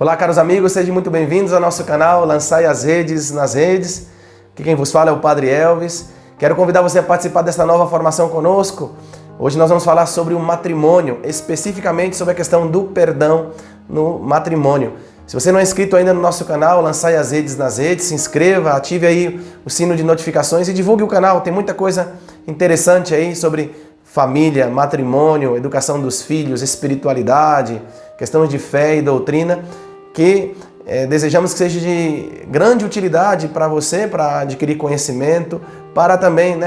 Olá, caros amigos, sejam muito bem-vindos ao nosso canal Lançai as Redes nas Redes. Aqui quem vos fala é o Padre Elvis. Quero convidar você a participar desta nova formação conosco. Hoje nós vamos falar sobre o matrimônio, especificamente sobre a questão do perdão no matrimônio. Se você não é inscrito ainda no nosso canal, Lançai as Redes nas Redes, se inscreva, ative aí o sino de notificações e divulgue o canal. Tem muita coisa interessante aí sobre família, matrimônio, educação dos filhos, espiritualidade, questões de fé e doutrina, que desejamos que seja de grande utilidade para você, para adquirir conhecimento, para também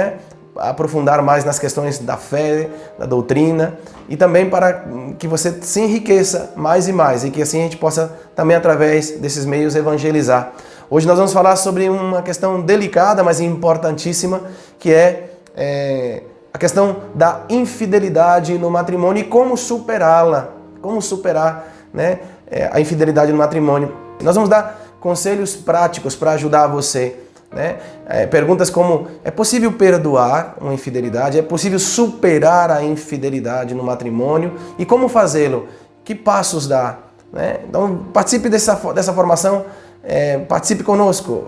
aprofundar mais nas questões da fé, da doutrina e também para que você se enriqueça mais e mais e que assim a gente possa também através desses meios evangelizar. Hoje nós vamos falar sobre uma questão delicada, mas importantíssima, que é a questão da infidelidade no matrimônio e como superá-la, como superar a infidelidade no matrimônio. Nós vamos dar conselhos práticos para ajudar você. Perguntas como: é possível perdoar uma infidelidade? É possível superar a infidelidade no matrimônio? E como fazê-lo? Que passos dar? Então participe dessa formação, participe conosco,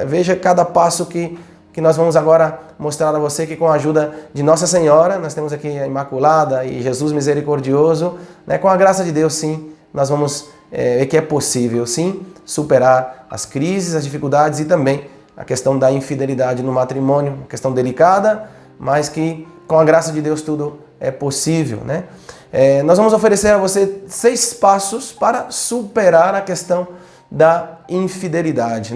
veja cada passo que nós vamos agora mostrar a você, que com a ajuda de Nossa Senhora, nós temos aqui a Imaculada e Jesus Misericordioso, com a graça de Deus, sim, nós vamos ver que é possível, sim, superar as crises, as dificuldades e também a questão da infidelidade no matrimônio, uma questão delicada, mas que com a graça de Deus tudo é possível, nós vamos oferecer a você 6 passos para superar a questão da infidelidade,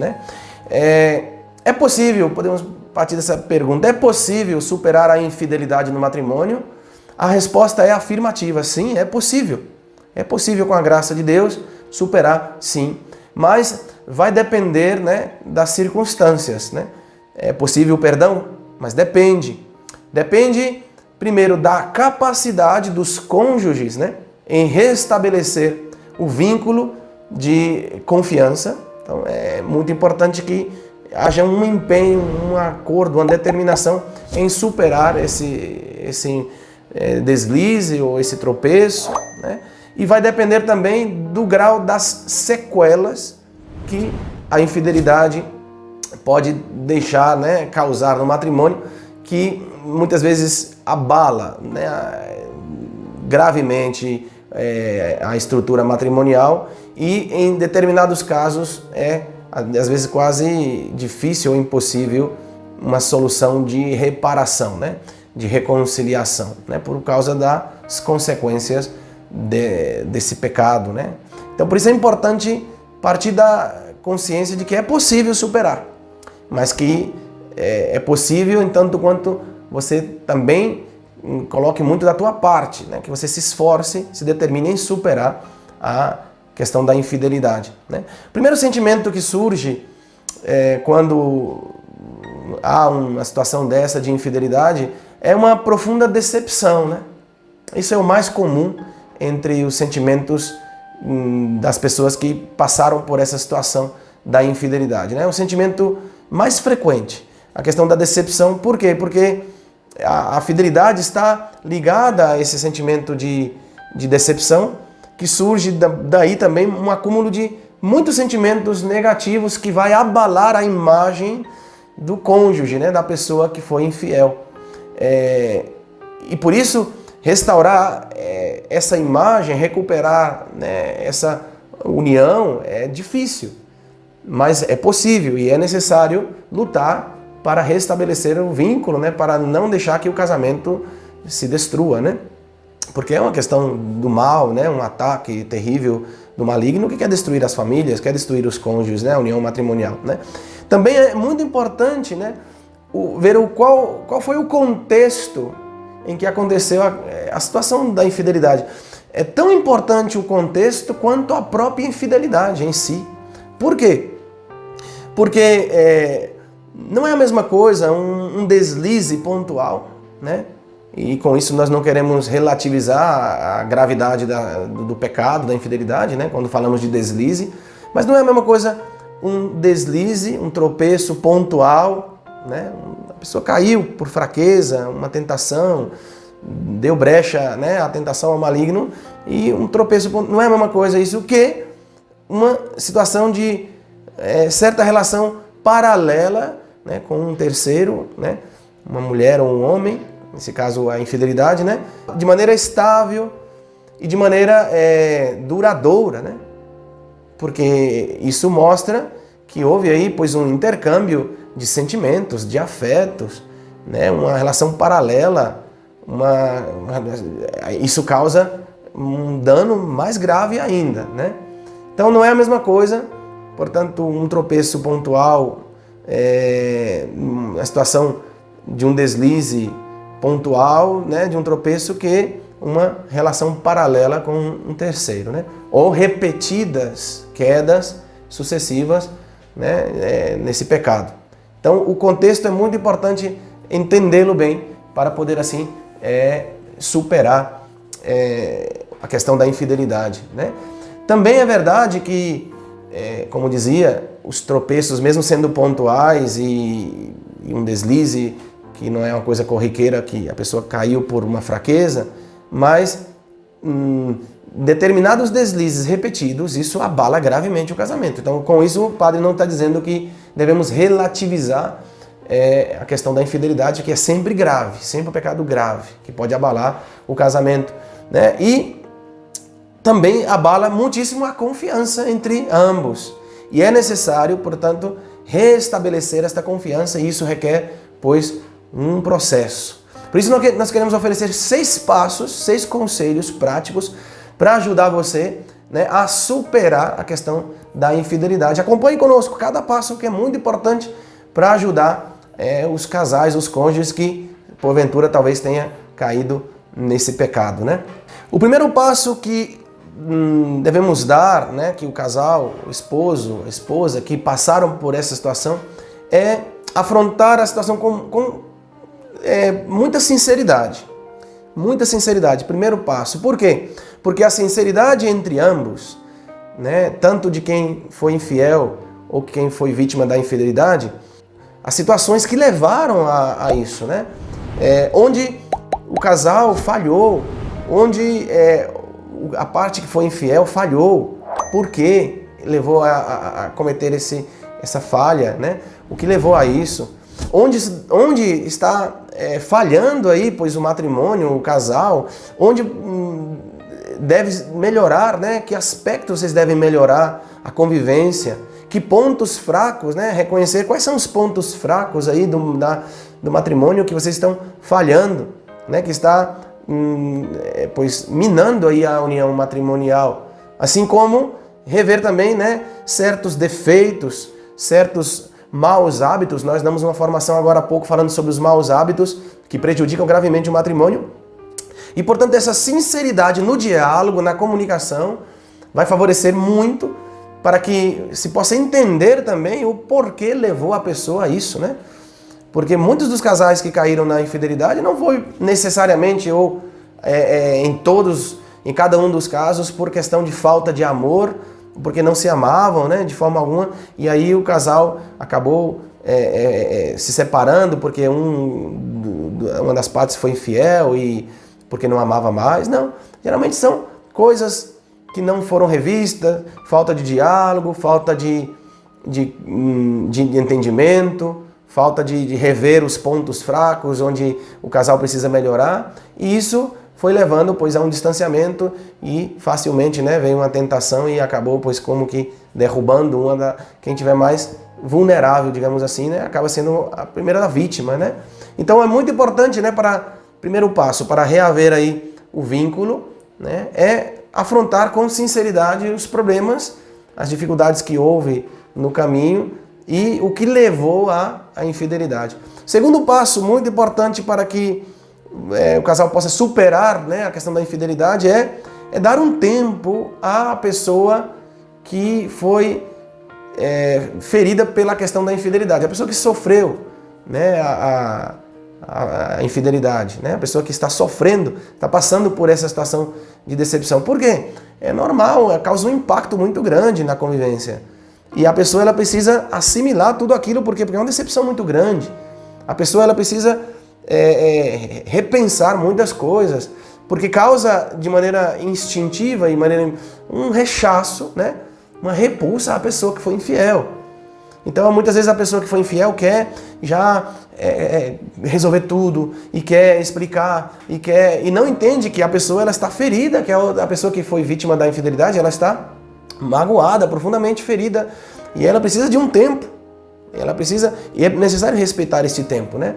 É possível, podemos partir dessa pergunta, é possível superar a infidelidade no matrimônio? A resposta é afirmativa, sim, é possível. É possível com a graça de Deus superar, sim, mas vai depender das circunstâncias. É possível o perdão, mas depende. Depende, primeiro, da capacidade dos cônjuges em restabelecer o vínculo de confiança. Então é muito importante que haja um empenho, um acordo, uma determinação em superar esse deslize ou esse tropeço, E vai depender também do grau das sequelas que a infidelidade pode deixar, causar no matrimônio, que muitas vezes abala gravemente a estrutura matrimonial e em determinados casos às vezes quase difícil ou impossível uma solução de reparação, de reconciliação, por causa das consequências desse pecado, Então por isso é importante partir da consciência de que é possível superar, mas que é possível em tanto quanto você também coloque muito da tua parte, que você se esforce, se determine em superar a questão da infidelidade. O primeiro sentimento que surge quando há uma situação dessa de infidelidade é uma profunda decepção. Isso é o mais comum entre os sentimentos das pessoas que passaram por essa situação da infidelidade. É o sentimento mais frequente, a questão da decepção. Por quê? Porque a fidelidade está ligada a esse sentimento de decepção, que surge daí também um acúmulo de muitos sentimentos negativos que vai abalar a imagem do cônjuge, da pessoa que foi infiel. E por isso, restaurar essa imagem, recuperar essa união é difícil, mas é possível e é necessário lutar para restabelecer o vínculo, para não deixar que o casamento se destrua, Porque é uma questão do mal, um ataque terrível do maligno que quer destruir as famílias, quer destruir os cônjuges, a união matrimonial, Também é muito importante, ver qual foi o contexto em que aconteceu a situação da infidelidade. É tão importante o contexto quanto a própria infidelidade em si. Por quê? Porque não é a mesma coisa um deslize pontual, E com isso nós não queremos relativizar a gravidade do pecado, da infidelidade, quando falamos de deslize. Mas não é a mesma coisa um deslize, um tropeço pontual, A pessoa caiu por fraqueza, uma tentação, deu brecha à tentação ao maligno e um tropeço. Não é a mesma coisa isso que uma situação de certa relação paralela, né, com um terceiro, né, uma mulher ou um homem, nesse caso a infidelidade, né, de maneira estável e de maneira duradoura, né, porque isso mostra que houve aí, pois, um intercâmbio de sentimentos, de afetos, né, uma relação paralela, isso causa um dano mais grave ainda, né? Então não é a mesma coisa, portanto, um tropeço pontual, a situação de um deslize pontual, né, de um tropeço, que uma relação paralela com um terceiro, né? Ou repetidas quedas sucessivas, né, nesse pecado. Então o contexto é muito importante entendê-lo bem para poder assim superar a questão da infidelidade, né? Também é verdade que, como dizia, os tropeços, mesmo sendo pontuais e um deslize que não é uma coisa corriqueira, que a pessoa caiu por uma fraqueza, mas determinados deslizes repetidos, isso abala gravemente o casamento. Então, com isso, o padre não está dizendo que devemos relativizar a questão da infidelidade, que é sempre grave, sempre um pecado grave, que pode abalar o casamento, né? E também abala muitíssimo a confiança entre ambos. E é necessário, portanto, restabelecer esta confiança, e isso requer, pois, um processo. Por isso nós queremos oferecer 6 passos, 6 conselhos práticos para ajudar você, né, a superar a questão da infidelidade. Acompanhe conosco cada passo, que é muito importante para ajudar os casais, os cônjuges que, porventura, talvez tenha caído nesse pecado, né? O primeiro passo que devemos dar, né, que o casal, o esposo, a esposa que passaram por essa situação, é afrontar a situação com muita sinceridade. Muita sinceridade, primeiro passo. Por quê? Porque a sinceridade entre ambos, né, tanto de quem foi infiel ou quem foi vítima da infidelidade, as situações que levaram a isso, né? Onde o casal falhou, onde a parte que foi infiel falhou, por quê levou a cometer essa falha, né? O que levou a isso? Onde está falhando aí, pois, o matrimônio, o casal, onde deve melhorar, né? Que aspectos vocês devem melhorar a convivência? Que pontos fracos, né? Reconhecer quais são os pontos fracos aí do matrimônio que vocês estão falhando, né? Que está, pois, minando aí a união matrimonial. Assim como rever também, né, certos defeitos, certos maus hábitos. Nós damos uma formação agora há pouco falando sobre os maus hábitos que prejudicam gravemente o matrimônio. E, portanto, essa sinceridade no diálogo, na comunicação, vai favorecer muito para que se possa entender também o porquê levou a pessoa a isso, né? Porque muitos dos casais que caíram na infidelidade não foi necessariamente ou em cada um dos casos por questão de falta de amor, porque não se amavam, né, de forma alguma, e aí o casal acabou se separando porque uma das partes foi infiel e porque não amava mais. Não, geralmente são coisas que não foram revistas, falta de diálogo, falta de entendimento, falta de rever os pontos fracos onde o casal precisa melhorar, e isso foi levando, pois, a um distanciamento e facilmente, né, veio uma tentação e acabou, pois, como que derrubando quem tiver mais vulnerável, digamos assim, né, acaba sendo a primeira vítima, né? Então é muito importante, né, primeiro passo para reaver aí o vínculo, né, é afrontar com sinceridade os problemas, as dificuldades que houve no caminho e o que levou à infidelidade. Segundo passo muito importante para que o casal possa superar, né, a questão da infidelidade é dar um tempo à pessoa que foi ferida pela questão da infidelidade, a pessoa que sofreu, né, a infidelidade, né, a pessoa que está sofrendo, está passando por essa situação de decepção. Por quê? É normal, causa um impacto muito grande na convivência. E a pessoa ela precisa assimilar tudo aquilo, porque é uma decepção muito grande. A pessoa ela precisa repensar muitas coisas, porque causa de maneira instintiva e um rechaço, né, uma repulsa à pessoa que foi infiel. Então, muitas vezes a pessoa que foi infiel quer já resolver tudo e quer explicar e não entende que a pessoa ela está ferida, que a pessoa que foi vítima da infidelidade ela está magoada, profundamente ferida e ela precisa de um tempo. E é necessário respeitar esse tempo, né?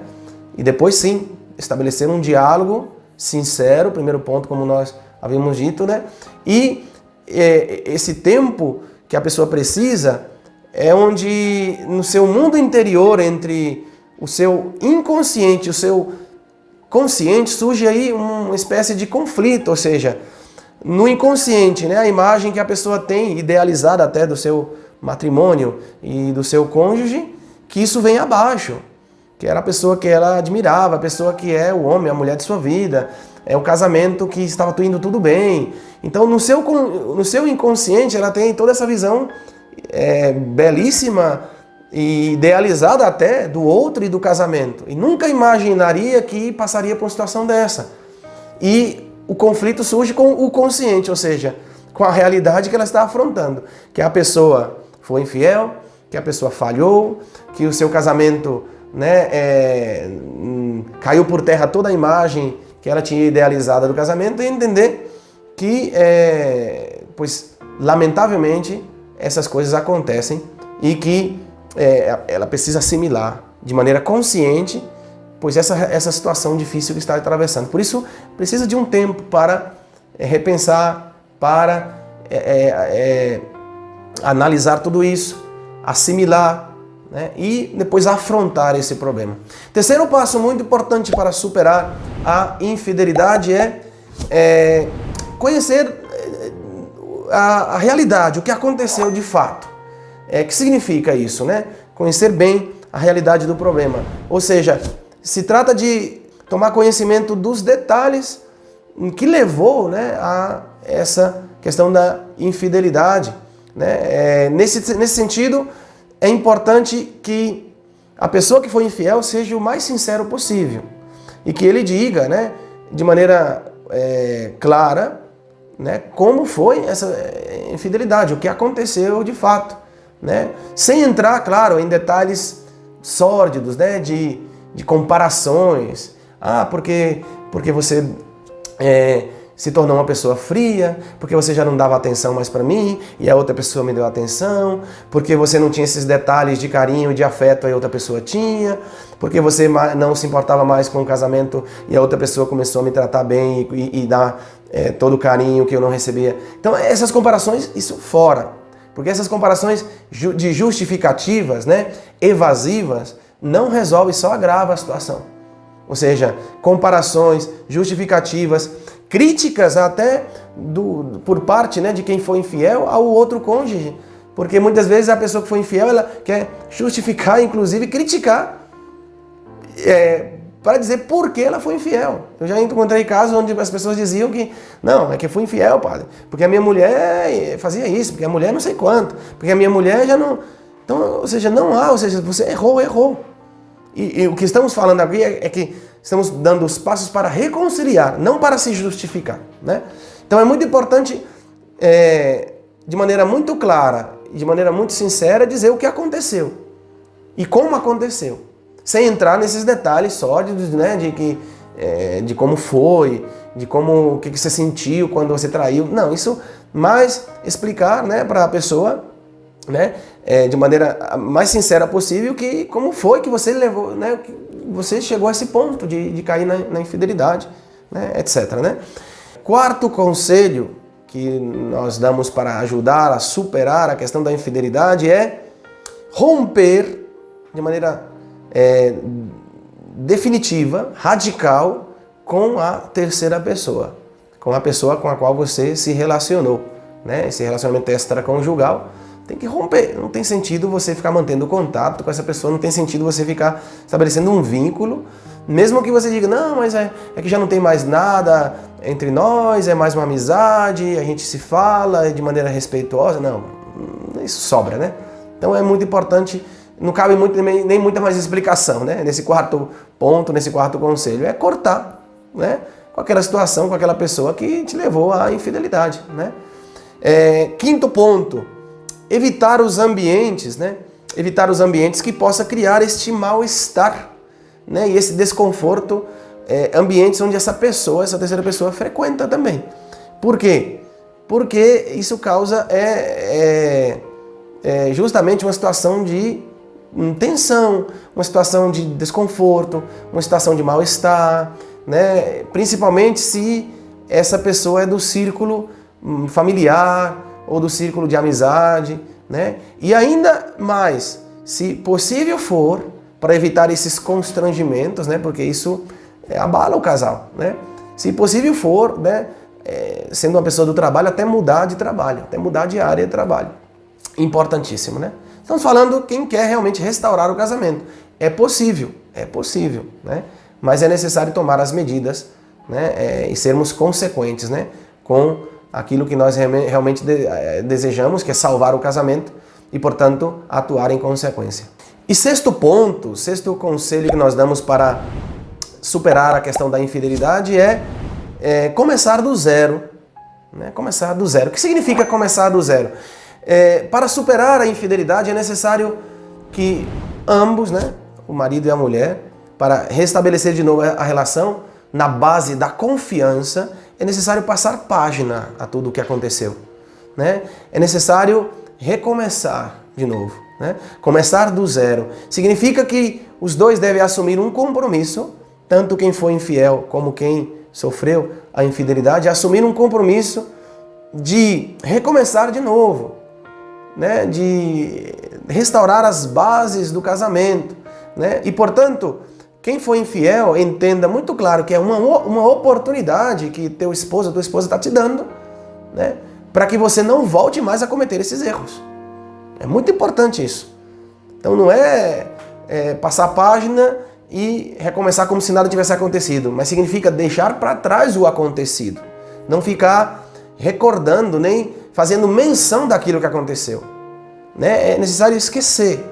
E depois sim estabelecer um diálogo sincero, primeiro ponto, como nós havíamos dito, né? E esse tempo que a pessoa precisa é onde no seu mundo interior, entre o seu inconsciente e o seu consciente, surge aí uma espécie de conflito, ou seja, no inconsciente, né, a imagem que a pessoa tem, idealizada até do seu matrimônio e do seu cônjuge, que isso vem abaixo, que era a pessoa que ela admirava, a pessoa que é o homem, a mulher de sua vida, é o casamento que estava indo tudo bem. Então, no seu inconsciente, ela tem toda essa visão belíssima e idealizada até do outro e do casamento. E nunca imaginaria que passaria por uma situação dessa. E o conflito surge com o consciente, ou seja, com a realidade que ela está afrontando. Que a pessoa foi infiel, que a pessoa falhou, que o seu casamento, né, caiu por terra toda a imagem que ela tinha idealizada do casamento, e entender que, pois, lamentavelmente, essas coisas acontecem e que ela precisa assimilar de maneira consciente, pois essa situação difícil que está atravessando. Por isso, precisa de um tempo para repensar, para analisar tudo isso, assimilar, né, e depois afrontar esse problema. Terceiro passo muito importante para superar a infidelidade é conhecer a realidade, o que aconteceu de fato. O que significa isso, né? Conhecer bem a realidade do problema. Ou seja, se trata de tomar conhecimento dos detalhes que levou, né, a essa questão da infidelidade, né? Nesse sentido, é importante que a pessoa que foi infiel seja o mais sincero possível e que ele diga, né, de maneira clara, né, como foi essa infidelidade, o que aconteceu de fato, né, sem entrar, claro, em detalhes sórdidos, né, de comparações. Porque você se tornou uma pessoa fria, porque você já não dava atenção mais para mim e a outra pessoa me deu atenção, porque você não tinha esses detalhes de carinho e de afeto e a outra pessoa tinha, porque você não se importava mais com o casamento e a outra pessoa começou a me tratar bem e dar todo o carinho que eu não recebia. Então, essas comparações, isso fora. Porque essas comparações de justificativas, né, evasivas, não resolve, só agrava a situação. Ou seja, comparações, justificativas, críticas até por parte, né, de quem foi infiel ao outro cônjuge. Porque muitas vezes a pessoa que foi infiel, ela quer justificar, inclusive criticar, para dizer por que ela foi infiel. Eu já encontrei casos onde as pessoas diziam que não, é que eu fui infiel, padre, porque a minha mulher fazia isso, porque a mulher não sei quanto, porque a minha mulher já não... Então, ou seja, não há, ou seja, você errou. E o que estamos falando aqui é que estamos dando os passos para reconciliar, não para se justificar, né? Então é muito importante, de maneira muito clara e de maneira muito sincera, dizer o que aconteceu e como aconteceu, sem entrar nesses detalhes sórdidos, né, de como foi, de como, o que você sentiu quando você traiu. Não, isso mais explicar, né, para a pessoa, né, de maneira mais sincera possível, como foi que você levou, né, que você chegou a esse ponto de cair na infidelidade, né, etc, né? Quarto conselho que nós damos para ajudar a superar a questão da infidelidade é romper de maneira definitiva, radical, com a terceira pessoa, com a pessoa com a qual você se relacionou, né? Esse relacionamento extraconjugal tem que romper. Não tem sentido você ficar mantendo contato com essa pessoa, não tem sentido você ficar estabelecendo um vínculo, mesmo que você diga, não, mas é que já não tem mais nada entre nós, é mais uma amizade, a gente se fala de maneira respeitosa. Não, isso sobra, né? Então é muito importante, não cabe nem muita mais explicação, né? Nesse quarto ponto, nesse quarto conselho, é cortar, né, com aquela situação, com aquela pessoa que te levou à infidelidade, né? Quinto ponto, evitar os ambientes, né? Evitar os ambientes que possa criar este mal-estar, né? E esse desconforto, ambientes onde essa terceira pessoa frequenta também. Por quê? Porque isso causa justamente uma situação de tensão, uma situação de desconforto, uma situação de mal-estar, né? Principalmente se essa pessoa é do círculo familiar ou do círculo de amizade, né? E ainda mais, se possível for, para evitar esses constrangimentos, né? Porque isso abala o casal, né? Se possível for, né? Sendo uma pessoa do trabalho, até mudar de trabalho, até mudar de área de trabalho. Importantíssimo, né? Estamos falando quem quer realmente restaurar o casamento. É possível, né? Mas é necessário tomar as medidas, né? E sermos consequentes, né? Com aquilo que nós realmente desejamos, que é salvar o casamento e, portanto, atuar em consequência. E sexto conselho que nós damos para superar a questão da infidelidade é começar do zero. Né? Começar do zero. O que significa começar do zero? Para superar a infidelidade é necessário que ambos, né, o marido e a mulher, para restabelecer de novo a relação na base da confiança, é necessário passar página a tudo o que aconteceu. Né? É necessário recomeçar de novo. Né? Começar do zero. Significa que os dois devem assumir um compromisso, tanto quem foi infiel como quem sofreu a infidelidade, assumir um compromisso de recomeçar de novo, né? De restaurar as bases do casamento. Né? E, portanto, quem foi infiel, entenda muito claro que é uma oportunidade que teu esposo, tua esposa está te dando, né? Para que você não volte mais a cometer esses erros. É muito importante isso. Então não é passar a página e recomeçar como se nada tivesse acontecido, mas significa deixar para trás o acontecido. Não ficar recordando, nem fazendo menção daquilo que aconteceu. Né? É necessário esquecer.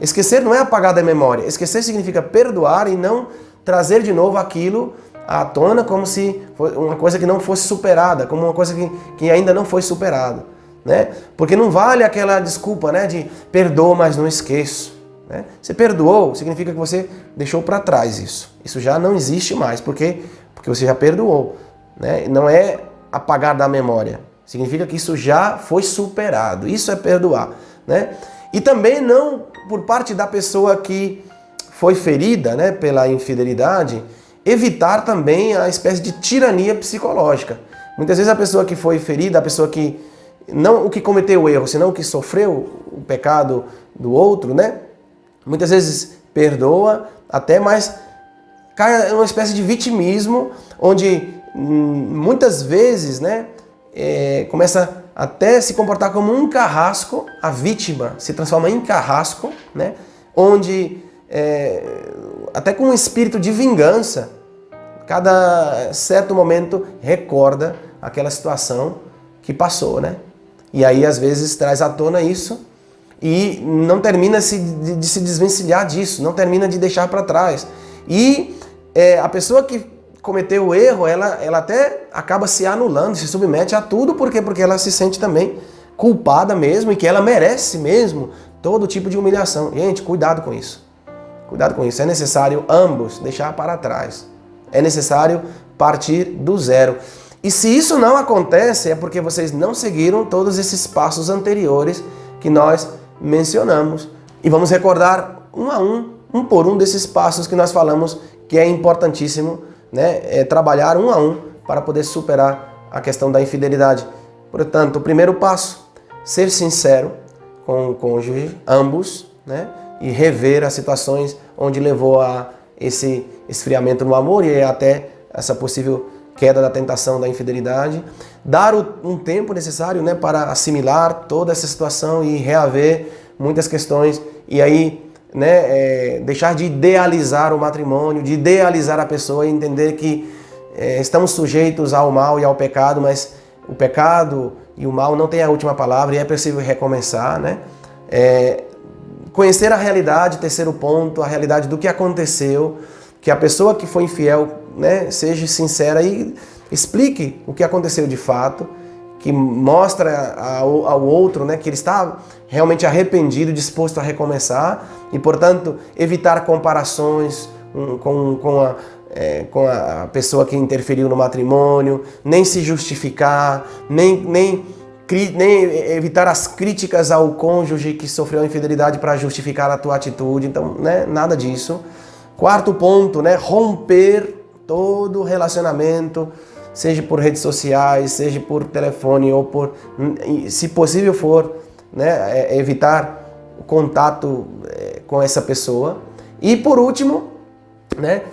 Esquecer não é apagar da memória. Esquecer significa perdoar e não trazer de novo aquilo à tona como se fosse uma coisa que não fosse superada, como uma coisa que ainda não foi superada. Né? Porque não vale aquela desculpa, né, de perdoa, mas não esqueço. Né? Você perdoou, significa que você deixou para trás isso. Isso já não existe mais, porque você já perdoou. Né? Não é apagar da memória. Significa que isso já foi superado. Isso é perdoar. Né? E também não por parte da pessoa que foi ferida, né, pela infidelidade, evitar também a espécie de tirania psicológica. Muitas vezes a pessoa que foi ferida, a pessoa que não o que cometeu o erro, senão o que sofreu o pecado do outro, né? Muitas vezes perdoa, até, mas cai em uma espécie de vitimismo, onde muitas vezes, né, começa até se comportar como um carrasco, a vítima se transforma em carrasco, né? Onde, até com um espírito de vingança, cada certo momento recorda aquela situação que passou, né? E aí, às vezes, traz à tona isso e não termina de se desvencilhar disso, não termina de deixar para trás. E a pessoa que cometeu o erro, ela até acaba se anulando, se submete a tudo, por quê? Porque ela se sente também culpada mesmo e que ela merece mesmo todo tipo de humilhação. Gente, cuidado com isso. Cuidado com isso. É necessário ambos deixar para trás. É necessário partir do zero. E se isso não acontece, é porque vocês não seguiram todos esses passos anteriores que nós mencionamos. E vamos recordar um por um desses passos que nós falamos que é importantíssimo, né? Trabalhar um a um para poder superar a questão da infidelidade. Portanto, o primeiro passo, ser sincero com o cônjuge, ambos, né? E rever as situações onde levou a esse esfriamento no amor e até essa possível queda da tentação da infidelidade. Dar um tempo necessário, né, para assimilar toda essa situação e reaver muitas questões. E aí, né, deixar de idealizar o matrimônio, de idealizar a pessoa e entender que estamos sujeitos ao mal e ao pecado, mas o pecado e o mal não têm a última palavra e é possível recomeçar, né? Conhecer a realidade, terceiro ponto, a realidade do que aconteceu, que a pessoa que foi infiel, né, seja sincera e explique o que aconteceu de fato, que mostra ao outro, né, que ele está realmente arrependido, disposto a recomeçar e, portanto, evitar comparações com a pessoa que interferiu no matrimônio, nem se justificar, nem evitar as críticas ao cônjuge que sofreu a infidelidade para justificar a tua atitude. Então, né, nada disso. Quarto ponto, né, romper todo relacionamento, seja por redes sociais, seja por telefone ou por, se possível for, né, evitar o contato com essa pessoa. E por último, né,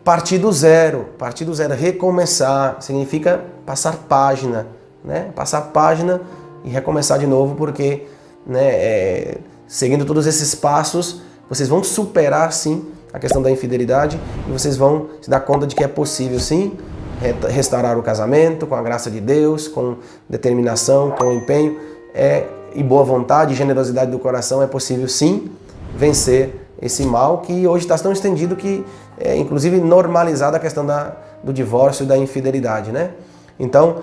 partir do zero, recomeçar, significa passar página, né, passar página e recomeçar de novo, porque, né, seguindo todos esses passos, vocês vão superar sim a questão da infidelidade e vocês vão se dar conta de que é possível sim restaurar o casamento com a graça de Deus, com determinação, com empenho e boa vontade e generosidade do coração. É possível sim vencer esse mal que hoje está tão estendido que é inclusive normalizada a questão do divórcio e da infidelidade, né? Então,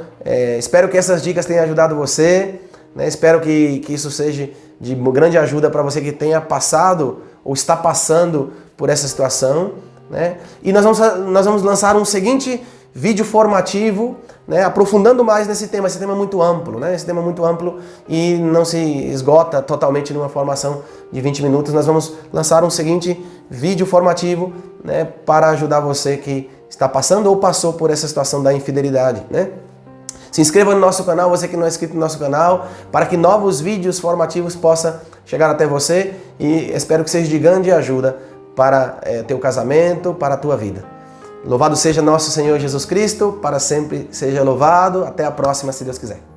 espero que essas dicas tenham ajudado você, né? Espero que isso seja de grande ajuda para você que tenha passado ou está passando por essa situação, né? E nós vamos lançar um seguinte vídeo formativo, né, aprofundando mais nesse tema. Esse tema é muito amplo, né? Esse tema é muito amplo e não se esgota totalmente numa formação de 20 minutos. Nós vamos lançar um seguinte vídeo formativo, né, para ajudar você que está passando ou passou por essa situação da infidelidade, né? Se inscreva no nosso canal, você que não é inscrito no nosso canal, para que novos vídeos formativos possam chegar até você e espero que seja de grande ajuda para teu casamento, para a tua vida. Louvado seja nosso Senhor Jesus Cristo, para sempre seja louvado. Até a próxima, se Deus quiser.